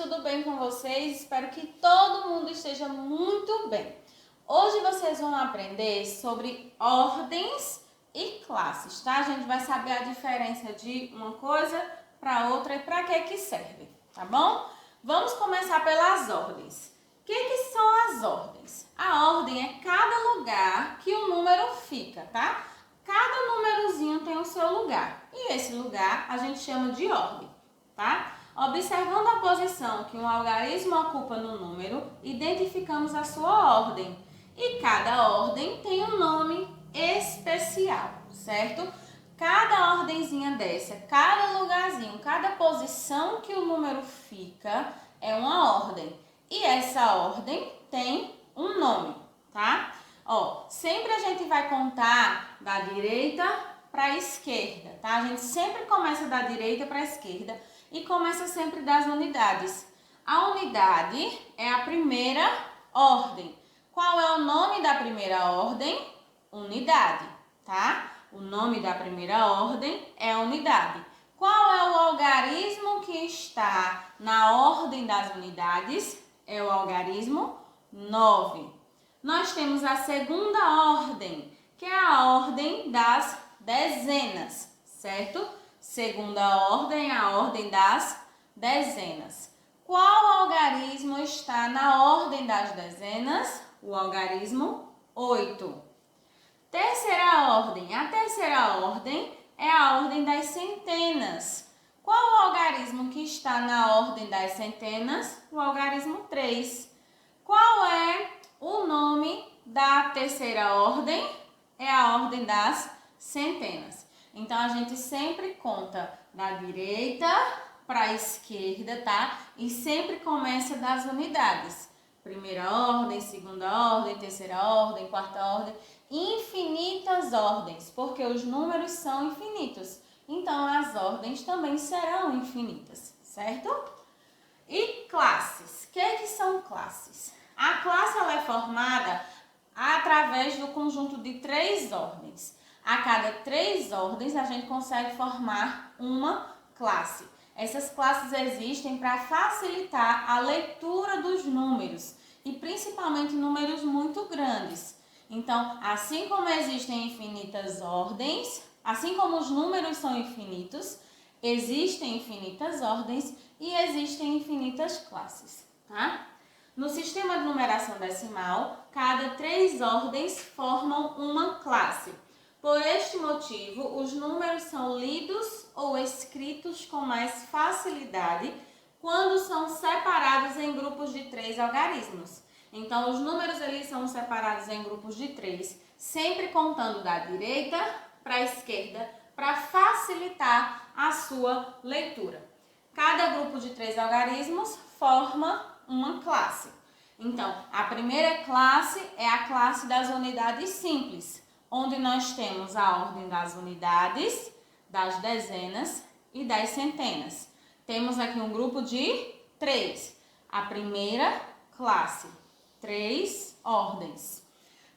tudo bem com vocês? Espero que todo mundo esteja muito bem. Hoje vocês vão aprender sobre ordens e classes, tá? A gente vai saber a diferença de uma coisa para outra e para que serve, tá bom? Vamos começar pelas ordens. O que são as ordens? A ordem é cada lugar que o número fica, tá? Cada númerozinho tem o seu lugar e esse lugar a gente chama de ordem, tá? Observando a posição que um algarismo ocupa no número, identificamos a sua ordem. E cada ordem tem um nome especial, certo? Cada ordenzinha dessa, cada lugarzinho, cada posição que o número fica é uma ordem. E essa ordem tem um nome, tá? Ó, sempre a gente vai contar da direita para a esquerda, tá? A gente sempre começa da direita para a esquerda e começa sempre das unidades. A unidade é a primeira ordem. Qual é o nome da primeira ordem? Unidade, tá? O nome da primeira ordem é unidade. Qual é o algarismo que está na ordem das unidades? É o algarismo 9. Nós temos a segunda ordem, que é a ordem das dezenas, certo? Segunda ordem é a ordem das dezenas. Qual algarismo está na ordem das dezenas? O algarismo 8. Terceira ordem. A terceira ordem é a ordem das centenas. Qual o algarismo que está na ordem das centenas? O algarismo 3. Qual é o nome da terceira ordem? É a ordem das centenas. Então, a gente sempre conta da direita para a esquerda, tá? E sempre começa das unidades. Primeira ordem, segunda ordem, terceira ordem, quarta ordem. Infinitas ordens, porque os números são infinitos. Então, as ordens também serão infinitas, certo? E classes. O que são classes? A classe ela é formada através do conjunto de 3 ordens. A cada 3 ordens, a gente consegue formar uma classe. Essas classes existem para facilitar a leitura dos números e principalmente números muito grandes. Então, assim como existem infinitas ordens, assim como os números são infinitos, existem infinitas ordens e existem infinitas classes, tá? No sistema de numeração decimal, cada 3 ordens formam uma classe. Por este motivo, os números são lidos ou escritos com mais facilidade quando são separados em grupos de 3 algarismos. Então, os números eles são separados em grupos de 3, sempre contando da direita para a esquerda, para facilitar a sua leitura. Cada grupo de 3 algarismos forma uma classe. Então, a primeira classe é a classe das unidades simples, onde nós temos a ordem das unidades, das dezenas e das centenas. Temos aqui um grupo de 3. A primeira classe, 3 ordens.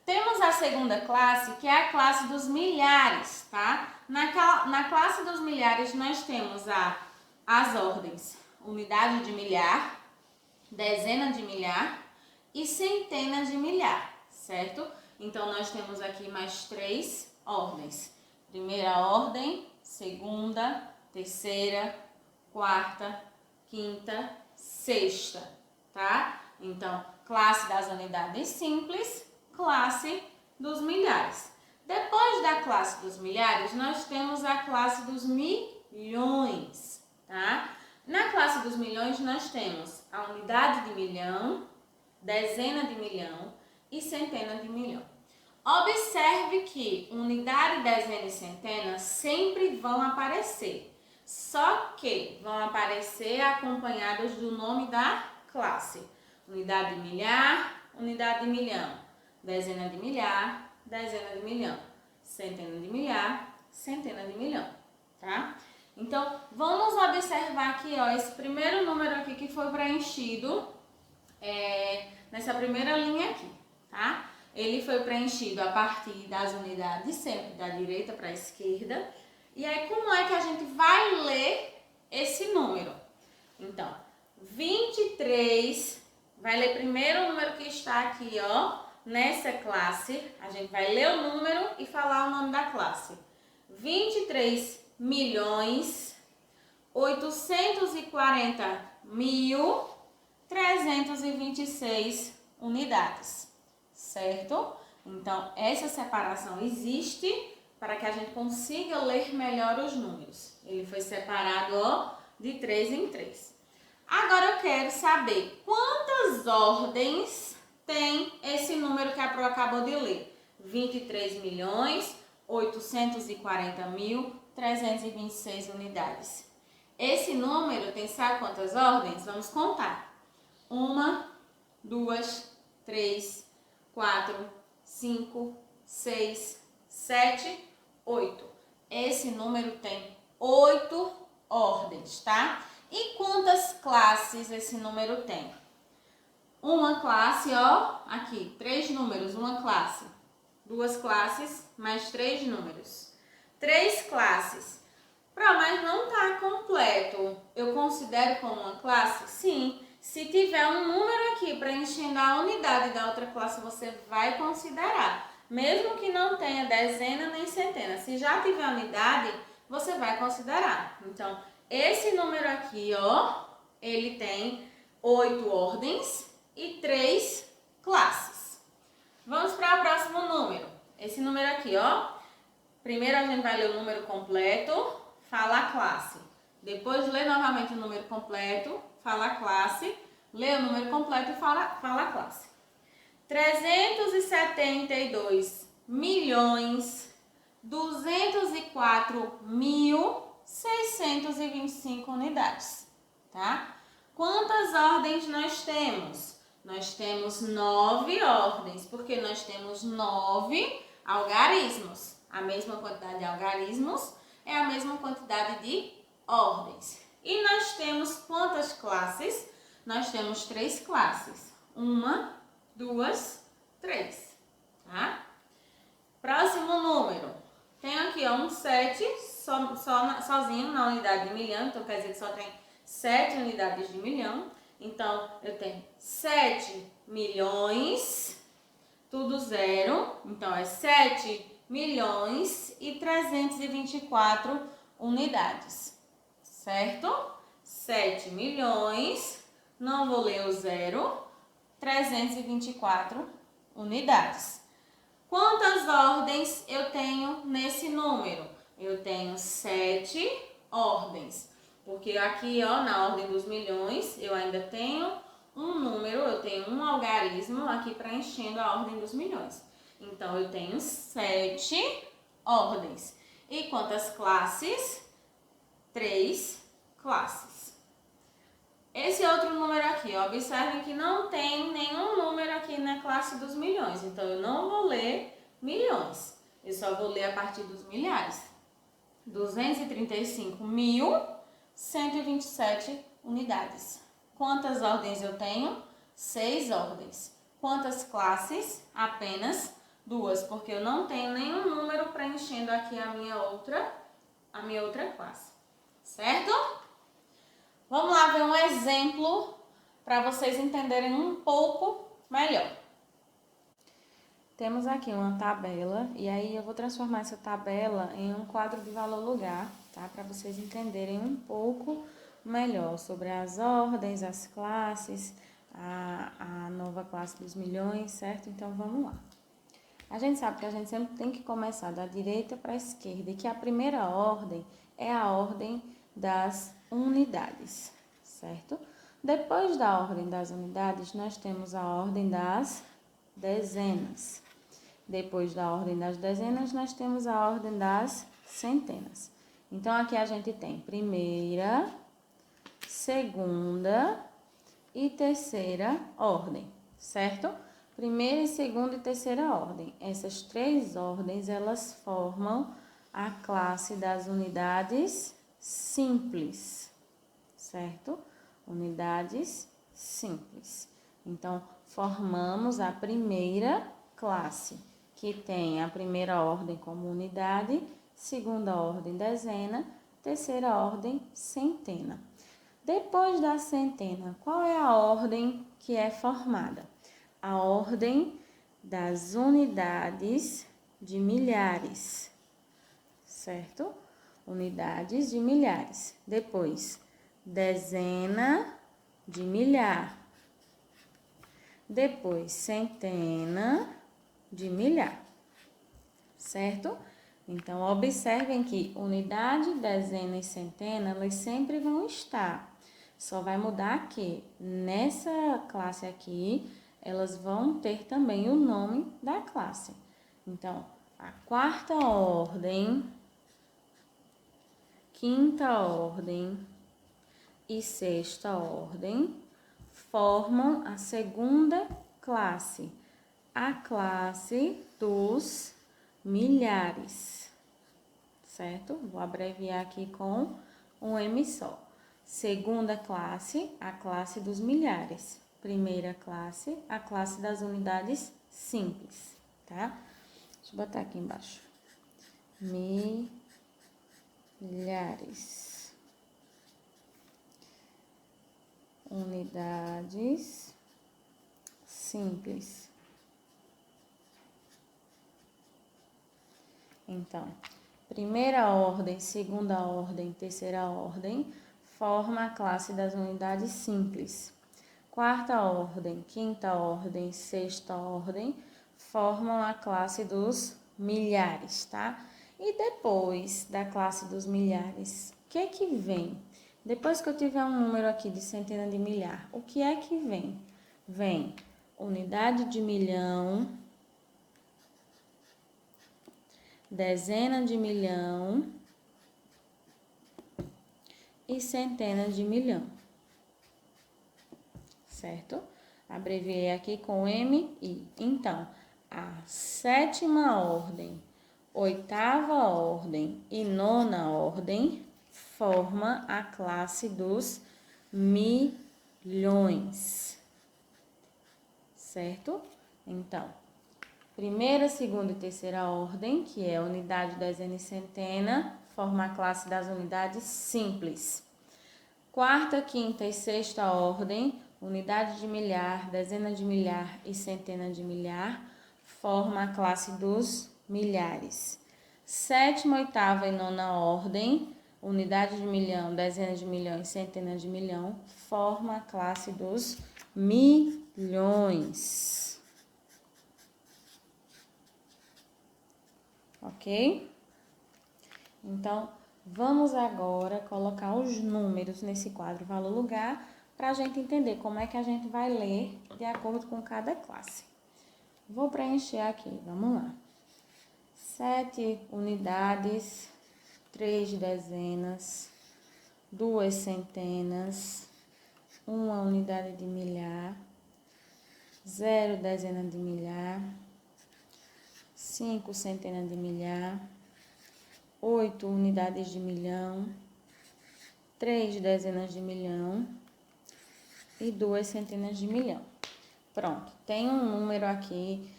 Temos a segunda classe, que é a classe dos milhares, tá? Na classe dos milhares, nós temos as ordens unidade de milhar, dezena de milhar e centena de milhar, certo? Então, nós temos aqui mais 3 ordens. Primeira ordem, segunda, terceira, quarta, quinta, sexta, tá? Então, classe das unidades simples, classe dos milhares. Depois da classe dos milhares, nós temos a classe dos milhões, tá? Na classe dos milhões, nós temos a unidade de milhão, dezena de milhão e centena de milhão. Observe que unidade, dezena e centena sempre vão aparecer, só que vão aparecer acompanhados do nome da classe. Unidade de milhar, unidade de milhão, dezena de milhar, dezena de milhão, centena de milhar, centena de milhão, tá? Então, vamos observar aqui, ó, esse primeiro número aqui que foi preenchido nessa primeira linha aqui, tá? Ele foi preenchido a partir das unidades, sempre da direita para a esquerda. E aí, como é que a gente vai ler esse número? Então, 23, vai ler primeiro o número que está aqui, ó, nessa classe. A gente vai ler o número e falar o nome da classe. 23.840.326 unidades, certo? Então, essa separação existe para que a gente consiga ler melhor os números. Ele foi separado, ó, de 3 em 3. Agora eu quero saber quantas ordens tem esse número que a Pro acabou de ler. 23.840.326 unidades. Esse número tem, sabe quantas ordens? Vamos contar. 1, 2, 3, 4, 5, 6, 7, 8. Esse número tem 8 ordens, tá? E quantas classes esse número tem? Uma classe, ó, aqui, 3 números, uma classe. 2 classes, mais 3 números. 3 classes. Mas não tá completo. Eu considero como uma classe? Sim. Se tiver um número aqui preenchendo a unidade da outra classe, você vai considerar. Mesmo que não tenha dezena nem centena. Se já tiver unidade, você vai considerar. Então, esse número aqui, ó, ele tem 8 ordens e 3 classes. Vamos para o próximo número. Esse número aqui, ó. Primeiro a gente vai ler o número completo, fala a classe. Depois lê novamente o número completo, fala a classe. Lê o número completo e fala a classe. 372.204.625 unidades, tá? Quantas ordens nós temos? Nós temos 9 ordens, porque nós temos 9 algarismos. A mesma quantidade de algarismos é a mesma quantidade de ordens. E nós temos quantas classes? Nós temos 3 classes. 1, 2, 3. Tá? Próximo número. Tem aqui ó, um 7 sozinho na unidade de milhão. Então, quer dizer que só tem 7 unidades de milhão. Então, eu tenho 7 milhões, tudo zero. Então, é 7.324 unidades, certo? 7 milhões, não vou ler o zero, 324 unidades. Quantas ordens eu tenho nesse número? Eu tenho 7 ordens, porque aqui, ó, na ordem dos milhões, eu ainda tenho um número, eu tenho um algarismo aqui preenchendo a ordem dos milhões. Então, eu tenho 7 ordens. E quantas classes? 3 classes. Esse outro número aqui, ó, observem que não tem nenhum número aqui na classe dos milhões. Então, eu não vou ler milhões. Eu só vou ler a partir dos milhares. 235.127 unidades. Quantas ordens eu tenho? 6 ordens. Quantas classes? Apenas 2, porque eu não tenho nenhum número preenchendo aqui a minha outra classe. Certo? Vamos lá ver um exemplo para vocês entenderem um pouco melhor. Temos aqui uma tabela e aí eu vou transformar essa tabela em um quadro de valor-lugar, tá? Para vocês entenderem um pouco melhor sobre as ordens, as classes, a nova classe dos milhões, certo? Então, vamos lá. A gente sabe que a gente sempre tem que começar da direita para a esquerda e que a primeira ordem é a ordem das unidades, certo? Depois da ordem das unidades, nós temos a ordem das dezenas. Depois da ordem das dezenas, nós temos a ordem das centenas. Então, aqui a gente tem primeira, segunda e terceira ordem, certo? Primeira, segunda e terceira ordem. Essas 3 ordens, elas formam a classe das unidades simples, certo? Unidades simples. Então, formamos a primeira classe, que tem a primeira ordem como unidade, segunda ordem dezena, terceira ordem centena. Depois da centena, qual é a ordem que é formada? A ordem das unidades de milhares, certo? Unidades de milhares. Depois, dezena de milhar. Depois, centena de milhar, certo? Então, observem que unidade, dezena e centena, elas sempre vão estar. Só vai mudar que nessa classe aqui, elas vão ter também o nome da classe. Então, a quarta ordem, quinta ordem e sexta ordem formam a segunda classe, a classe dos milhares, certo? Vou abreviar aqui com um M só. Segunda classe, a classe dos milhares. Primeira classe, a classe das unidades simples, tá? Deixa eu botar aqui embaixo. Milhares. Unidades simples. Então, primeira ordem, segunda ordem, terceira ordem forma a classe das unidades simples. Quarta ordem, quinta ordem, sexta ordem formam a classe dos milhares, tá? E depois da classe dos milhares, o que é que vem? Depois que eu tiver um número aqui de centena de milhar, o que é que vem? Vem unidade de milhão, dezena de milhão e centena de milhão, certo? Abreviei aqui com MI. Então, a sétima ordem, oitava ordem e nona ordem forma a classe dos milhões, certo? Então, primeira, segunda e terceira ordem, que é unidade, dezena e centena, forma a classe das unidades simples. Quarta, quinta e sexta ordem, unidade de milhar, dezena de milhar e centena de milhar, forma a classe dos milhares. Sétima, oitava e nona ordem, unidade de milhão, dezena de milhão e centena de milhão, forma a classe dos milhões. Ok? Então, vamos agora colocar os números nesse quadro valor-lugar para a gente entender como é que a gente vai ler de acordo com cada classe. Vou preencher aqui, vamos lá. 7 unidades, 3 dezenas, 2 centenas, 1 unidade de milhar, 0 dezena de milhar, 5 centenas de milhar, 8 unidades de milhão, 3 dezenas de milhão e 2 centenas de milhão. Pronto, tem um número aqui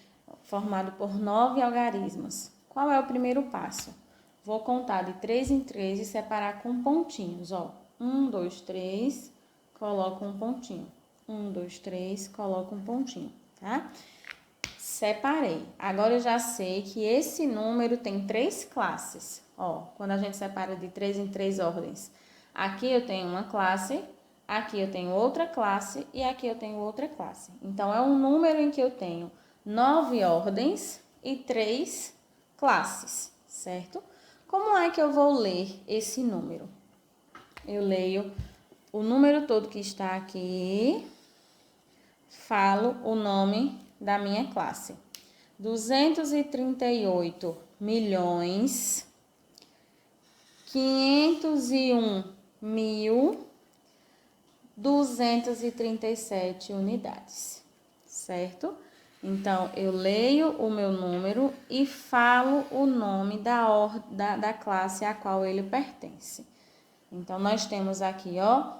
formado por 9 algarismos. Qual é o primeiro passo? Vou contar de 3 em 3 e separar com pontinhos, ó. 1, 2, 3, coloco um pontinho. 1, 2, 3, coloco um pontinho, tá? Separei. Agora eu já sei que esse número tem 3 classes. Ó, quando a gente separa de 3 em 3 ordens. Aqui eu tenho uma classe, aqui eu tenho outra classe e aqui eu tenho outra classe. Então, é um número em que eu tenho 9 ordens e 3 classes, certo? Como é que eu vou ler esse número? Eu leio o número todo que está aqui, falo o nome da minha classe. 238 milhões, 501.237 unidades, certo? Então, eu leio o meu número e falo o nome da classe a qual ele pertence. Então, nós temos aqui, ó,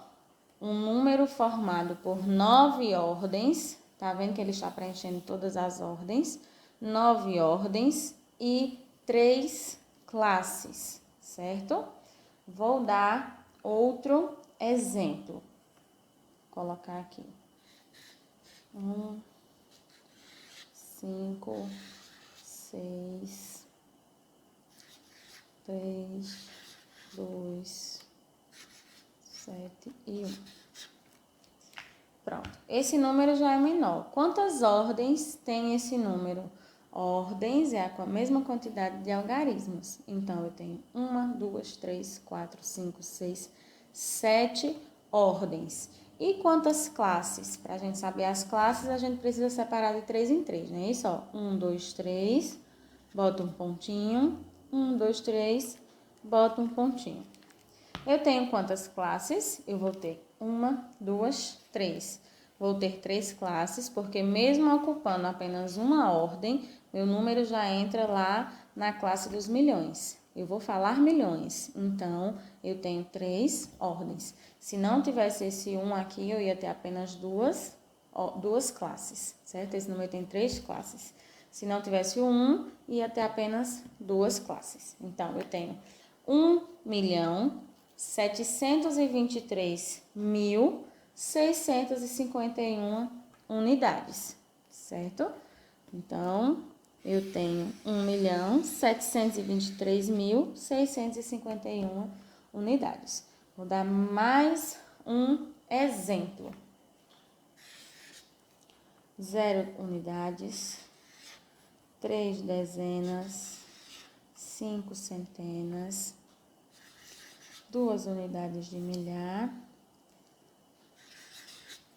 um número formado por 9 ordens, tá vendo que ele está preenchendo todas as ordens? 9 ordens e 3 classes, certo? Vou dar outro exemplo. Vou colocar aqui. 1, 5, 6, 3, 2, 7 e 1. Pronto. Esse número já é menor. Quantas ordens tem esse número? Ordens é a mesma quantidade de algarismos. Então, eu tenho 1, 2, 3, 4, 5, 6, 7 ordens. E quantas classes? Para a gente saber as classes, a gente precisa separar de 3 em 3, não é isso? 1, 2, 3, bota um pontinho. 1, 2, 3, bota um pontinho. Eu tenho quantas classes? Eu vou ter 1, 2, 3. Vou ter 3 classes, porque mesmo ocupando apenas uma ordem, meu número já entra lá na classe dos milhões. Eu vou falar milhões, então eu tenho 3 ordens. Se não tivesse esse 1 aqui, eu ia ter apenas duas classes, certo? Esse número tem 3 classes. Se não tivesse o 1, ia ter apenas 2 classes. Então, eu tenho 1.723.651 unidades, certo? Então, eu tenho 1.723.651 unidades. Vou dar mais um exemplo. 0 unidades, 3 dezenas, 5 centenas, 2 unidades de milhar,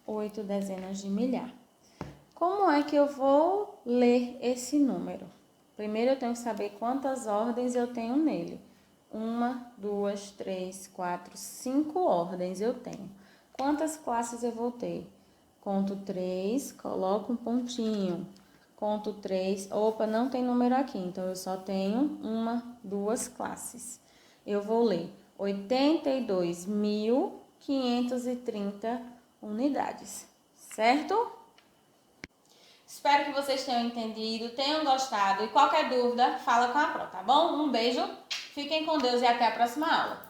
8 dezenas de milhar. Como é que eu vou ler esse número? Primeiro eu tenho que saber quantas ordens eu tenho nele. 1, 2, 3, 4, 5 ordens eu tenho. Quantas classes eu vou ter? Conto 3, coloco um pontinho. Conto 3, opa, não tem número aqui, então eu só tenho 1, 2 classes. Eu vou ler 82.530 unidades, certo? Espero que vocês tenham entendido, tenham gostado e qualquer dúvida, fala com a Pro, tá bom? Um beijo, fiquem com Deus e até a próxima aula.